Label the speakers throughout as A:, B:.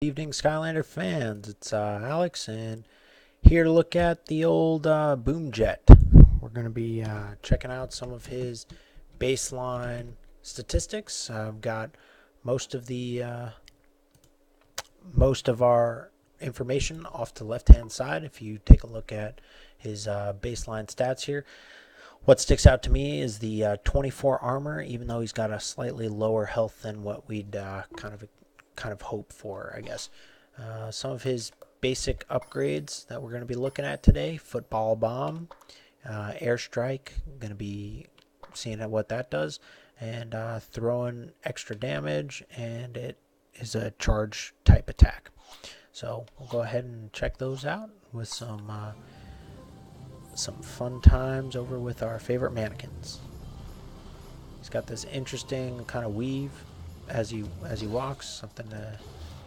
A: Evening, Skylander fans. It's Alex, and here to look at the old Boom Jet. We're going to be checking out some of his baseline statistics. I've got most of our information off to the left-hand side. If you take a look at his baseline stats here, what sticks out to me is the 24 armor, even though he's got a slightly lower health than what we'd kind of hope for, I guess. Some of his basic upgrades that we're going to be looking at today: football bomb, airstrike, going to be seeing what that does, and throwing extra damage, and it is a charge type attack. So we'll go ahead and check those out with some fun times over with our favorite mannequins. He's got this interesting kind of weave as he walks, something to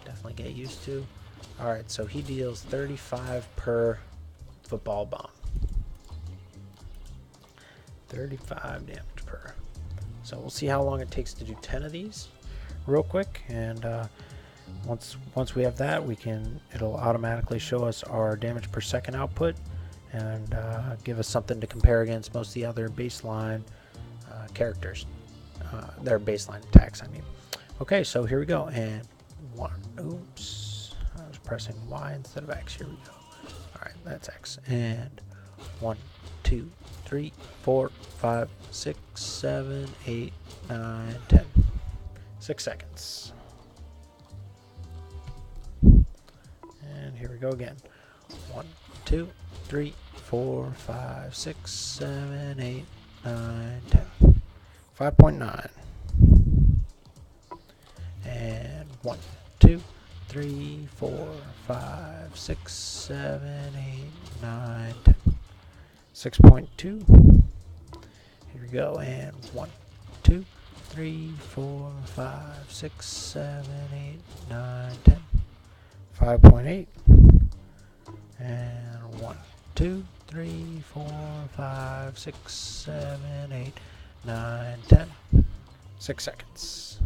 A: definitely get used to. Alright, so he deals 35 per football bomb. 35 damage per. So we'll see how long it takes to do 10 of these real quick, and once we have that, it'll automatically show us our damage per second output and give us something to compare against most of the other baseline characters. Their baseline attacks, I mean. Okay, so here we go, and oops, I was pressing Y instead of X. Here we go. Alright, that's X. And 1, 2, 3, 4, 5, 6, 7, 8, 9, 10. 6 seconds. And here we go again. 1, 2, 3, 4, 5, 6, 7, 8, 9, 10. 5.9. And 1, 2, 3, 4, 5, 6, 7, 8, 9, 10. 6.2. Here we go. And 1, 2, 3, 4, 5, 6, 7, 8, 9, 10. 5.8. And 1, 2, 3, 4, 5, 6, 7, 8, 9, 10. 6 seconds.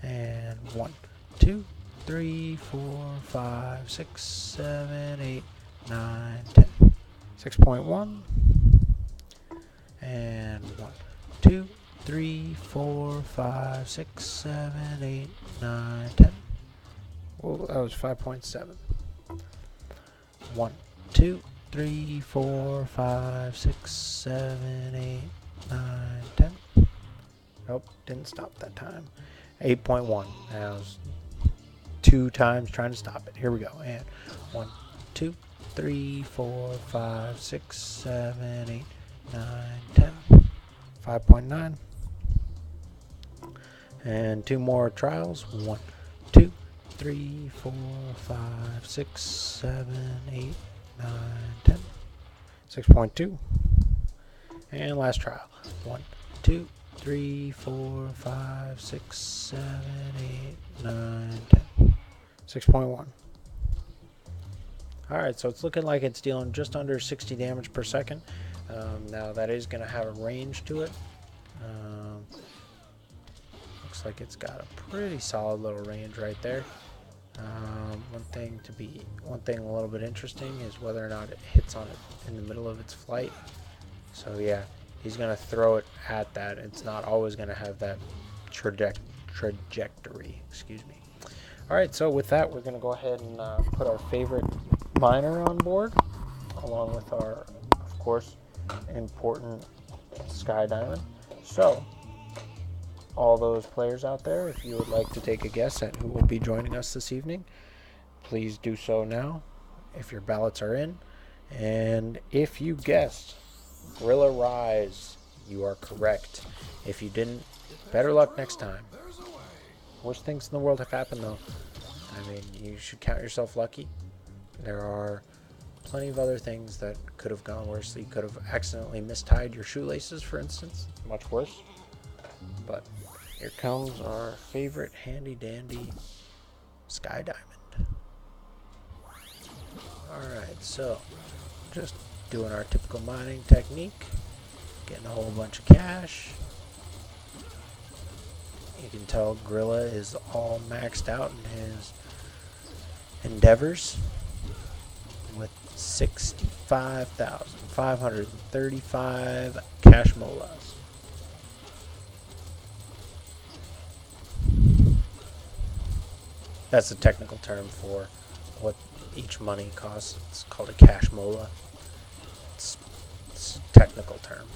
A: And 1, 2, 3, 4, 5, 6, 7, 8, 9, 10. 6.1. And 1, 2, 3, 4, 5, 6, 7, 8, 9, 10. Well, that was 5.7. 1, 2, 3, 4, 5, 6, 7, 8, 9, 10. Nope, didn't stop that time. 8.1. That was 2 times trying to stop it. Here we go. And 1, 2, 3, 4, 5, 6, 7, 8, 9, 10. 5.9. And 2 more trials. 1, 2, 3, 4, 5, 6, 7, 8, 9, 10. 6.2. And last trial. 1, 2, 3, 4, 5, 6, 7, 8, 9, 10. 6.1. Alright, so it's looking like it's dealing just under 60 damage per second. Now that is going to have a range to it. Looks like it's got a pretty solid little range right there. One thing a little bit interesting is whether or not it hits on it in the middle of its flight. So yeah, he's going to throw it at that. It's not always going to have that trajectory. Excuse me. Alright, so with that, we're going to go ahead and put our favorite miner on board, along with our, of course, important Sky Diamond. So, all those players out there, if you would like to take a guess at who will be joining us this evening, please do so now, if your ballots are in. And if you guessed Gorilla Rise, you are correct. If you didn't, better luck next time. Worst things in the world have happened, though. I mean, you should count yourself lucky. There are plenty of other things that could have gone worse. You could have accidentally mistied your shoelaces, for instance. Much worse. But here comes our favorite handy-dandy Sky Diamond. Alright, so just doing our typical mining technique. Getting a whole bunch of cash. You can tell Gorilla is all maxed out in his endeavors with 65,535 cash molas. That's the technical term for what each money costs. It's called a cash mola. It's a technical term.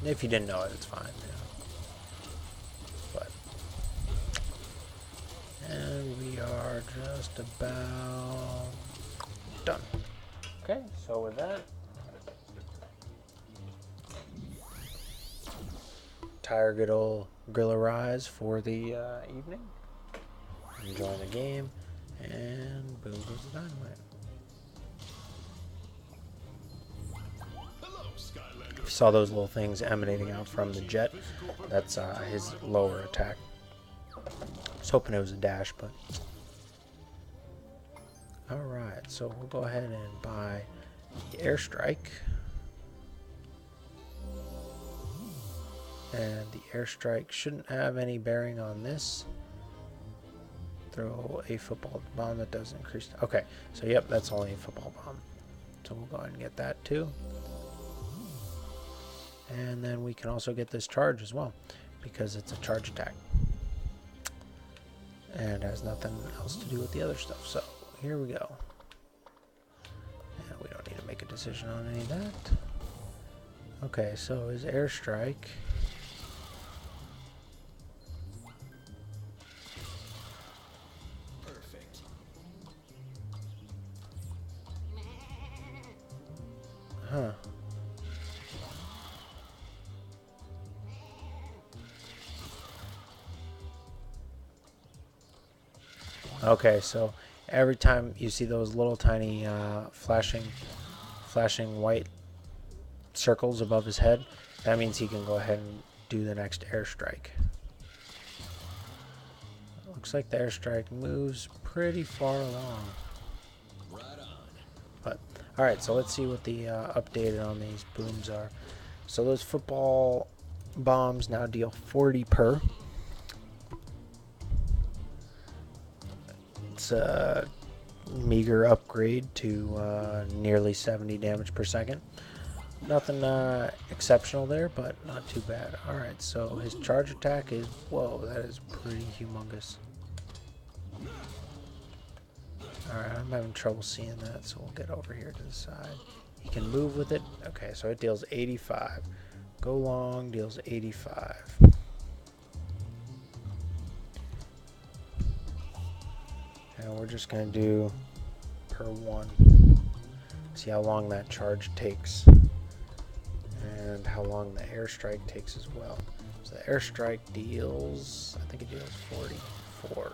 A: If you didn't know it, it's fine. But and we are just about done. Okay, so with that, Tiger Grill Rise for the evening. Enjoying the game, and boom goes the dynamite. You saw those little things emanating out from the jet. That's his lower attack. I was hoping it was a dash, but alright, so we'll go ahead and buy the airstrike. And the airstrike shouldn't have any bearing on this. Throw a football bomb that does increase. Okay, so yep, that's only a football bomb. So we'll go ahead and get that too. And then we can also get this charge as well, because it's a charge attack. And has nothing else to do with the other stuff. So here we go. And we don't need to make a decision on any of that. Okay, so his airstrike. Huh. Okay, so every time you see those little tiny flashing white circles above his head, that means he can go ahead and do the next airstrike. Looks like the airstrike moves pretty far along. But alright, so let's see what the updated on these booms are. So those football bombs now deal 40 per. It's a meager upgrade to nearly 70 damage per second. Nothing exceptional there, but not too bad. Alright, so his charge attack is, whoa, that is pretty humongous. Alright, I'm having trouble seeing that, so we'll get over here to the side. He can move with it. Okay, so it deals 85. Go long deals 85. And we're just going to do per one. See how long that charge takes. And how long the airstrike takes as well. So the airstrike deals, I think it deals 44.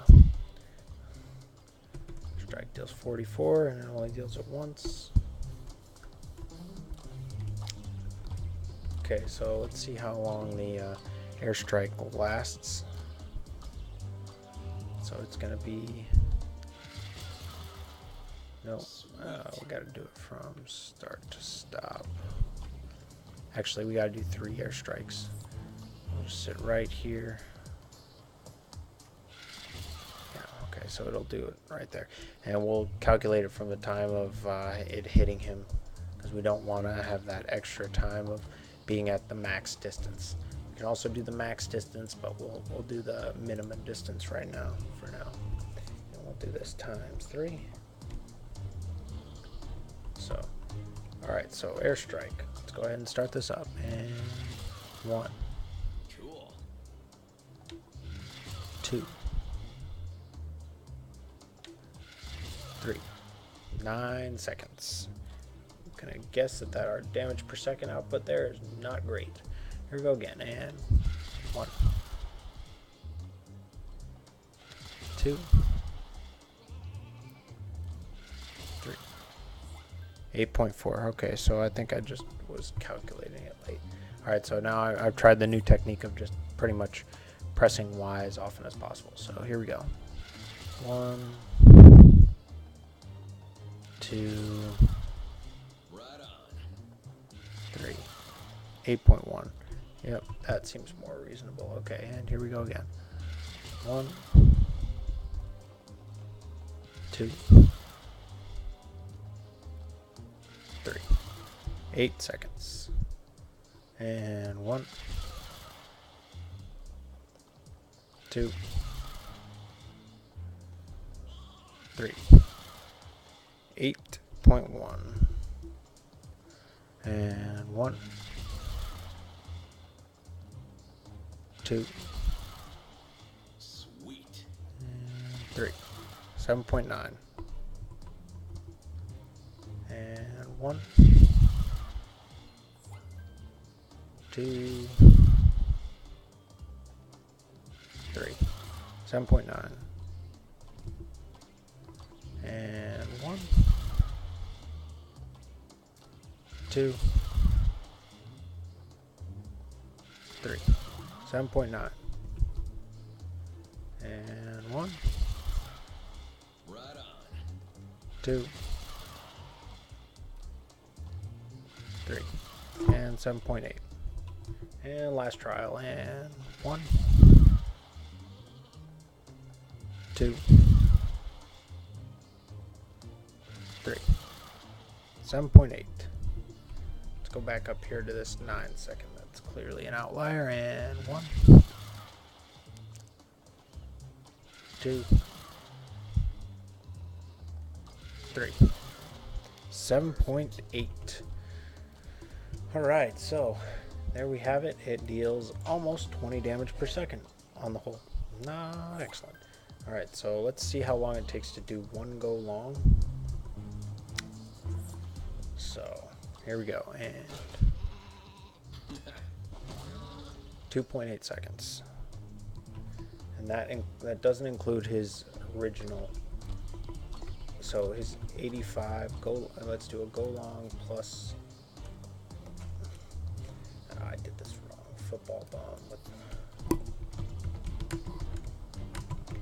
A: Strike deals 44 and it only deals it once. Okay, so let's see how long the airstrike lasts. So it's going to be... No, we got to do it from start to stop. Actually, we got to do 3 airstrikes. We'll just sit right here. Yeah, okay, so it'll do it right there. And we'll calculate it from the time of it hitting him, because we don't want to have that extra time of being at the max distance. We can also do the max distance, but we'll do the minimum distance right now, for now. And we'll do this times 3. So, alright, so airstrike. Let's go ahead and start this up. And 1.
B: Cool.
A: 2. 3. 9 seconds. I'm gonna guess that our damage per second output there is not great. Here we go again. And 1. 2. 3. 8.4. Okay, so I think I just was calculating it late. Alright, so now I've tried the new technique of just pretty much pressing Y as often as possible. So here we go. 1, 2,
B: Right on.
A: 3. 8.1. Yep, that seems more reasonable. Okay, and here we go again. 1, 2, 8 seconds. And 1, 2, 3. 8.1. And 1, 2,
B: Sweet.
A: and 3. 7.9. And 1, 2, 3. 7.9. And 1, 2, 3. 7.9. And 1,
B: Right on.
A: 2, 3. And 7.8. And last trial. And 1, 2, 3. 7.8. Let's go back up here to this 9 second. That's clearly an outlier. And 1, 2, 3. 7.8. Alright, so there we have it. It deals almost 20 damage per second on the whole. Not excellent. Alright, so let's see how long it takes to do one go long. So here we go. And 2.8 seconds. And that doesn't include his original. So his 85 go. Let's do a go long plus. I did this wrong. Football bomb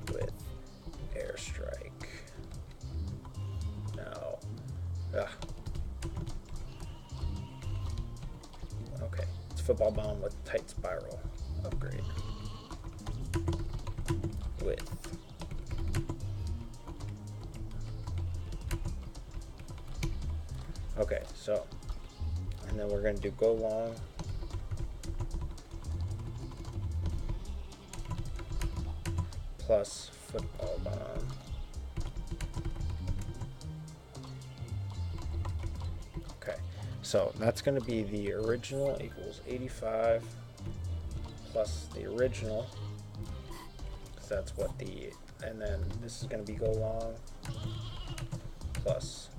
A: with airstrike. No. Ugh. Okay, it's football bomb with tight spiral upgrade. With okay, so and then we're gonna do go long plus football bomb. Okay, so that's gonna be the original equals 85 plus the original. That's what the, and then this is going to be go long plus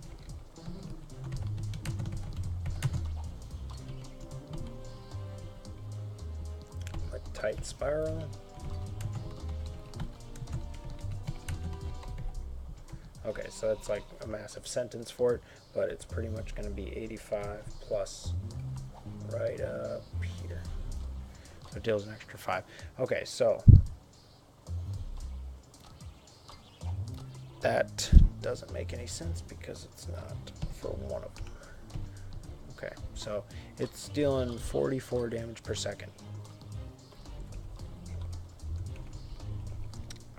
A: a tight spiral. Okay, so it's like a massive sentence for it, but it's pretty much going to be 85 plus right up here. So it deals an extra 5. Okay, so that doesn't make any sense because it's not for one of them. Okay, so it's dealing 44 damage per second.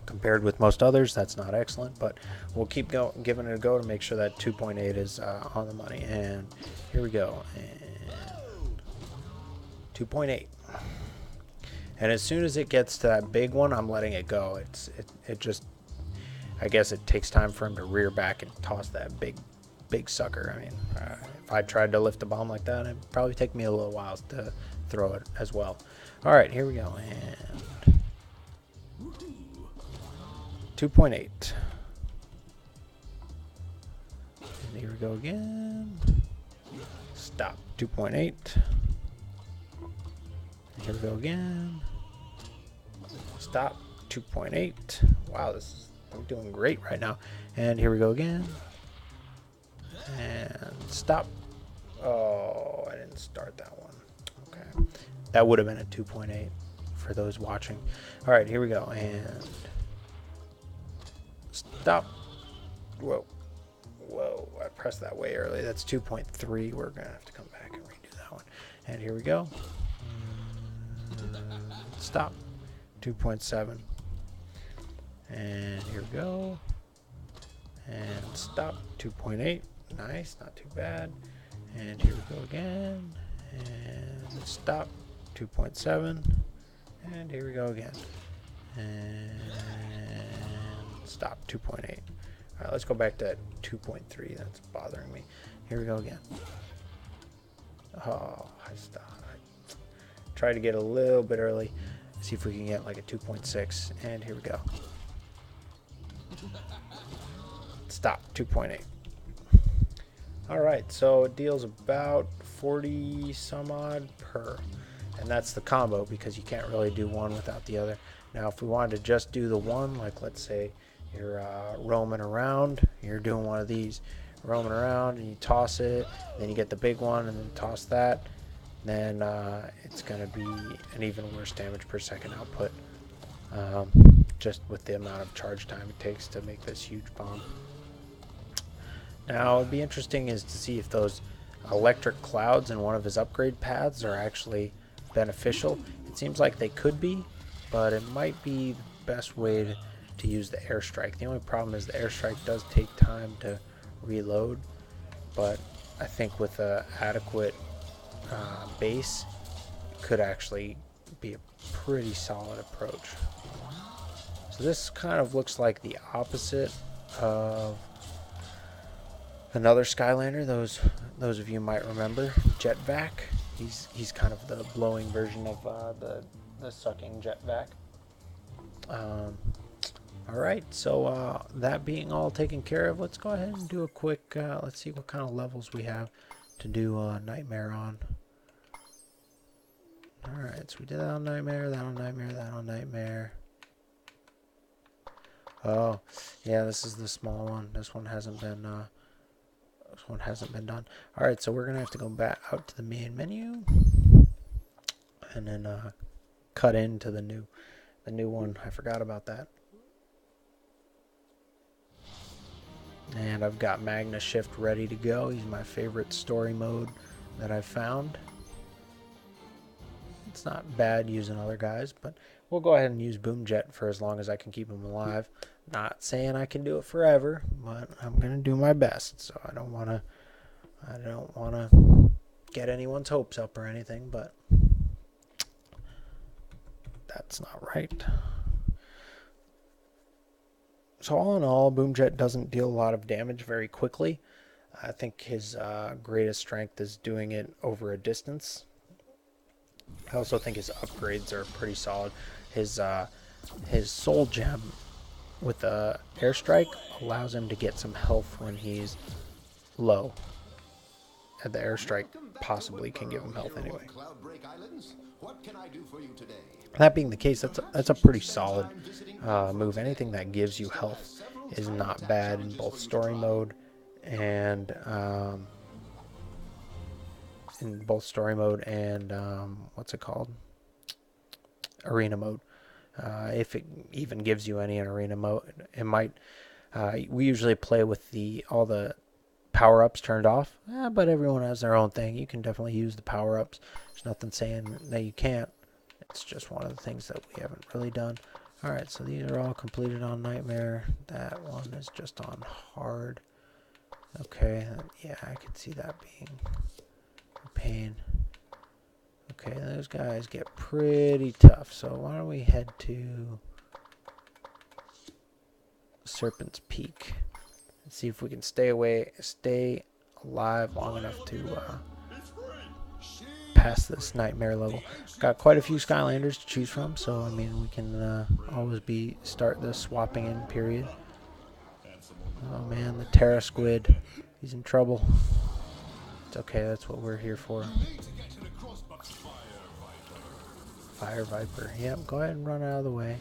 A: Compared with most others, that's not excellent, but we'll keep giving it a go to make sure that 2.8 is on the money. And here we go. And 2.8. And as soon as it gets to that big one, I'm letting it go. It just, I guess it takes time for him to rear back and toss that big sucker. I mean, if I tried to lift a bomb like that, it'd probably take me a little while to throw it as well. All right, here we go. And 2.8. And here we go again. Stop. 2.8. Here we go again. Stop. 2.8. Wow, I'm doing great right now. And here we go again. And stop. Oh, I didn't start that one. Okay. That would have been a 2.8 for those watching. All right, here we go. And stop. Whoa. Whoa, I pressed that way early. That's 2.3. We're going to have to come back and redo that one. And here we go. Stop. 2.7. And here we go. And stop. 2.8. Nice, not too bad. And here we go again. And stop. 2.7. And here we go again. And stop. 2.8. Alright, let's go back to 2.3. That's bothering me. Here we go again. Oh, I stopped. I tried to get a little bit early. See if we can get like a 2.6. And here we go. Stop. 2.8. Alright, so it deals about 40 some odd per. And that's the combo because you can't really do one without the other. Now, if we wanted to just do the one, like let's say you're roaming around, you're doing one of these, roaming around, and you toss it, then you get the big one, and then toss that, then it's going to be an even worse damage per second output, just with the amount of charge time it takes to make this huge bomb. Now, it'd be interesting is to see if those electric clouds in one of his upgrade paths are actually beneficial. It seems like they could be, but it might be the best way to use the airstrike. The only problem is the airstrike does take time to reload, but I think with a adequate base, it could actually be a pretty solid approach. So this kind of looks like the opposite of another Skylander. Those of you might remember Jetvac. He's kind of the blowing version of the sucking Jetvac. Alright, so that being all taken care of, let's go ahead and do a quick, let's see what kind of levels we have to do Nightmare on. Alright, so we did that on Nightmare, that on Nightmare, that on Nightmare. Oh, yeah, this is the small one. This one hasn't been done. Alright, so we're going to have to go back out to the main menu and then cut into the new one. I forgot about that. And I've got Magna Shift ready to go. He's my favorite story mode that I've found. It's not bad using other guys, but we'll go ahead and use Boomjet for as long as I can keep him alive. Not saying I can do it forever, but I'm gonna do my best. So I don't wanna get anyone's hopes up or anything, but that's not right. So all in all, Boomjet doesn't deal a lot of damage very quickly. I think his greatest strength is doing it over a distance. I also think his upgrades are pretty solid. His soul gem with the airstrike allows him to get some health when he's low. And the airstrike possibly can give him health anyway. That being the case, that's a pretty solid move. Anything that gives you health is not bad in both story mode and what's it called? Arena mode. If it even gives you any in arena mode, it might. We usually play with all the power-ups turned off, but everyone has their own thing. You can definitely use the power-ups. There's nothing saying that you can't. It's just one of the things that we haven't really done. Alright, so these are all completed on Nightmare. That one is just on hard. Okay, yeah, I could see that being a pain. Okay, those guys get pretty tough. So why don't we head to Serpent's Peak and see if we can stay alive long enough to pass this Nightmare level. Got quite a few Skylanders to choose from, so I mean we can always start the swapping in period. Oh man, the Terra Squid, he's in trouble. It's okay, that's what we're here for. Fire Viper. Yep, go ahead and run out of the way.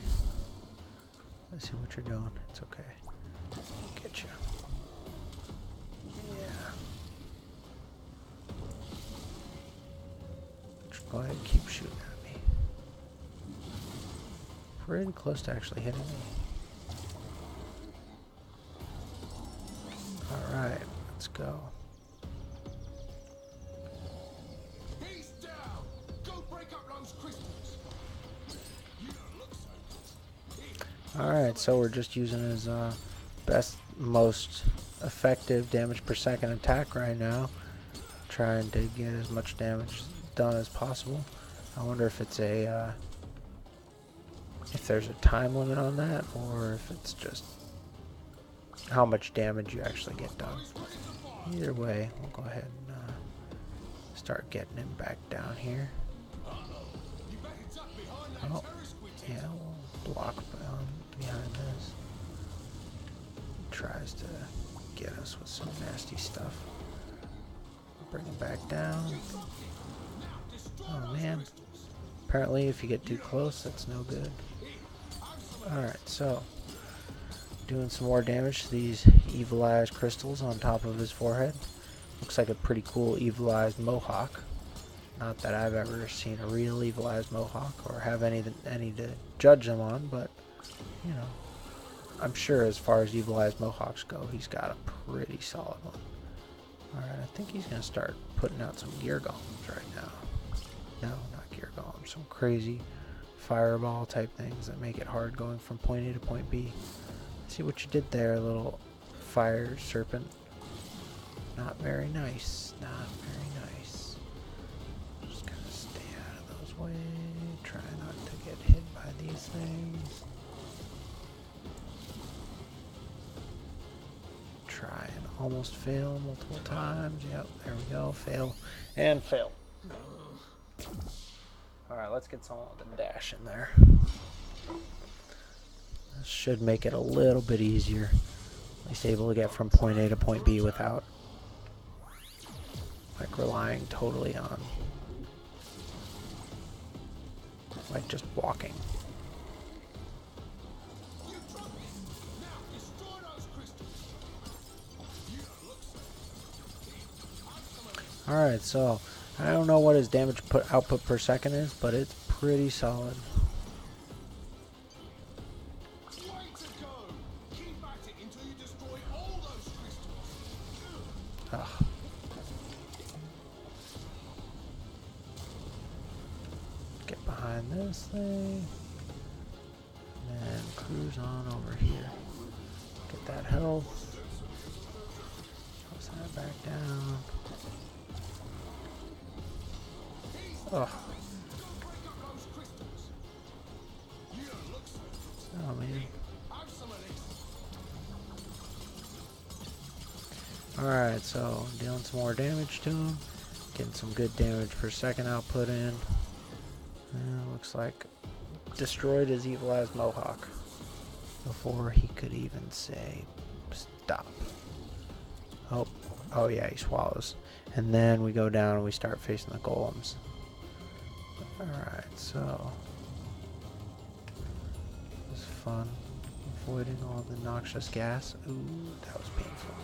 A: Let's see what you're doing. It's okay. Get you. Yeah. Just go ahead and keep shooting at me. Pretty close to actually hitting me. Alright, let's go. Alright, so we're just using his best, most effective damage per second attack right now. trying to get as much damage done as possible. I wonder if it's a if there's a time limit on that, or if it's just how much damage you actually get done. Either way, we'll go ahead and start getting him back down here. Oh, yeah, we'll block behind this. He tries to get us with some nasty stuff. Bring him back down. Oh man. Apparently if you get too close, that's no good. Alright, so doing some more damage to these evilized crystals on top of his forehead. Looks like a pretty cool evilized mohawk. Not that I've ever seen a real evilized mohawk or have any to judge them on, but you know, I'm sure as far as evilized mohawks go, he's got a pretty solid one. Alright, I think he's going to start putting out some gear golems right now. No, not gear golems. Some crazy fireball type things that make it hard going from point A to point B. See what you did there, little fire serpent. Not very nice. Not very nice. Just going to stay out of those way. Try not to get hit by these things. Try and almost fail multiple times. Yep, there we go. Fail and fail. Alright, let's get some of the dash in there. This should make it a little bit easier. At least able to get from point A to point B without like relying totally on like just walking. Alright, so I don't know what his damage output per second is, but it's pretty solid. Ugh. Get behind this thing. And cruise on over here. Get that health. Toss that back down. Oh. Oh man. Alright, so dealing some more damage to him. Getting some good damage per second output in. Looks like destroyed his evilized mohawk before he could even say stop. Oh yeah, he swallows. And then we go down and we start facing the golems. Alright, so it was fun avoiding all the noxious gas. Ooh, that was painful.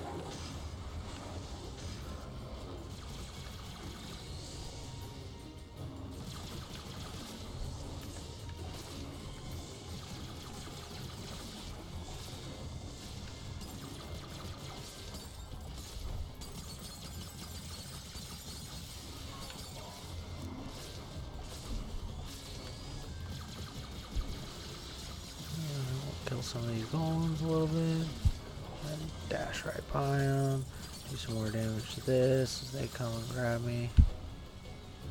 A: Kill some of these golems a little bit, and dash right by them. Do some more damage to this as they come and grab me.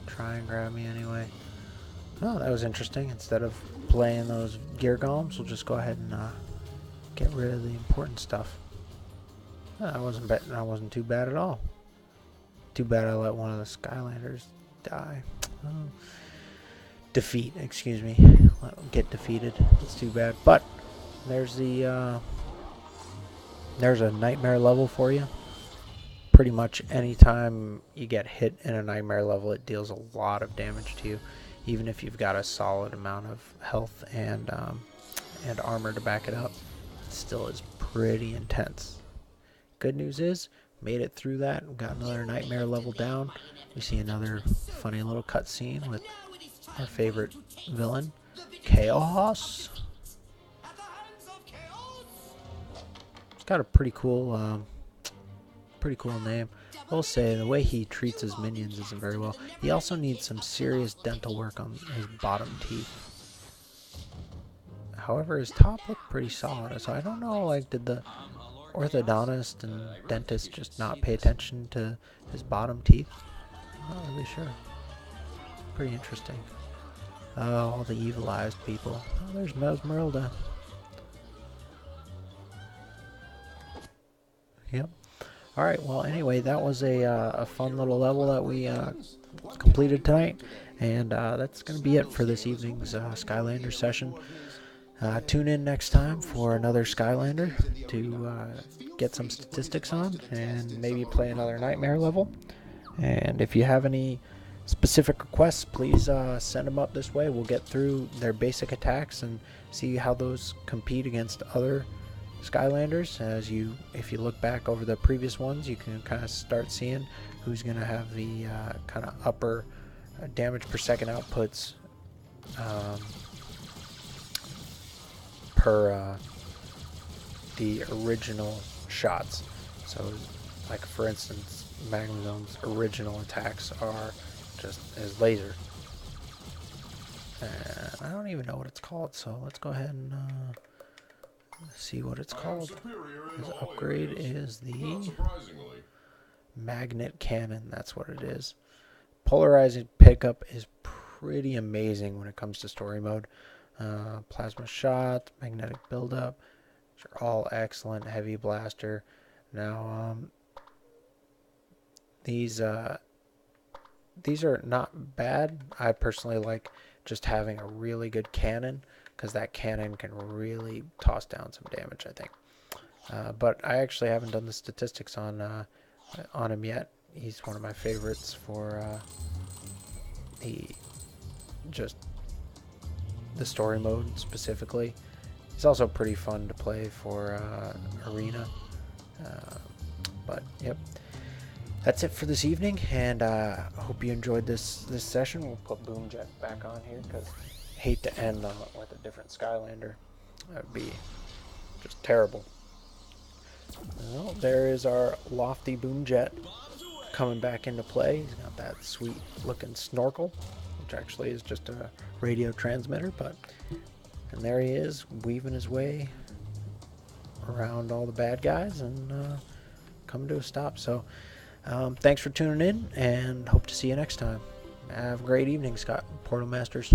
A: Try and grab me anyway. Oh, that was interesting. Instead of playing those gear golems, we'll just go ahead and get rid of the important stuff. I wasn't too bad at all. Too bad I let one of the Skylanders die. Oh. Defeat, excuse me. Let them get defeated. It's too bad, but there's a nightmare level for you. Pretty much anytime you get hit in a nightmare level, it deals a lot of damage to you, even if you've got a solid amount of health and armor to back it up. It still is pretty intense. Good news is, made it through that. We got another nightmare level down. We see another funny little cutscene with our favorite villain, Chaos. It's got a pretty cool name. I will say the way he treats his minions isn't very well. He also needs some serious dental work on his bottom teeth. However, his top looked pretty solid, so I don't know, like, did the orthodontist and dentist just not pay attention to his bottom teeth? Not really sure. Pretty interesting. Oh, all the evilized people. Oh, there's Mesmeralda. Yep. Alright, well, anyway, that was a fun little level that we completed tonight. And that's going to be it for this evening's Skylander session. Tune in next time for another Skylander to get some statistics on and maybe play another Nightmare level. And if you have any specific requests, please send them up this way. We'll get through their basic attacks and see how those compete against other Skylanders. If you look back over the previous ones, you can kind of start seeing who's going to have the kind of upper damage per second outputs per the original shots. So, like for instance, Magnum's original attacks are just as laser. And I don't even know what it's called, so let's go ahead and see what it's called. His upgrade is the Magnet Cannon. That's what it is. Polarizing pickup is pretty amazing when it comes to story mode. Plasma shot, magnetic buildup, which are all excellent. Heavy blaster. Now, these are not bad. I personally like just having a really good cannon, because that cannon can really toss down some damage, I think. But I actually haven't done the statistics on him yet. He's one of my favorites for the story mode specifically. He's also pretty fun to play for Arena. But yep, that's it for this evening, and I hope you enjoyed this session. We'll put Boomjet back on here because I hate to end with a different Skylander. That would be just terrible. Well, there is our lofty Boomjet coming back into play. He's got that sweet looking snorkel, which actually is just a radio transmitter, and there he is, weaving his way around all the bad guys and coming to a stop. So thanks for tuning in, and hope to see you next time. Have a great evening, Scott Portal Masters.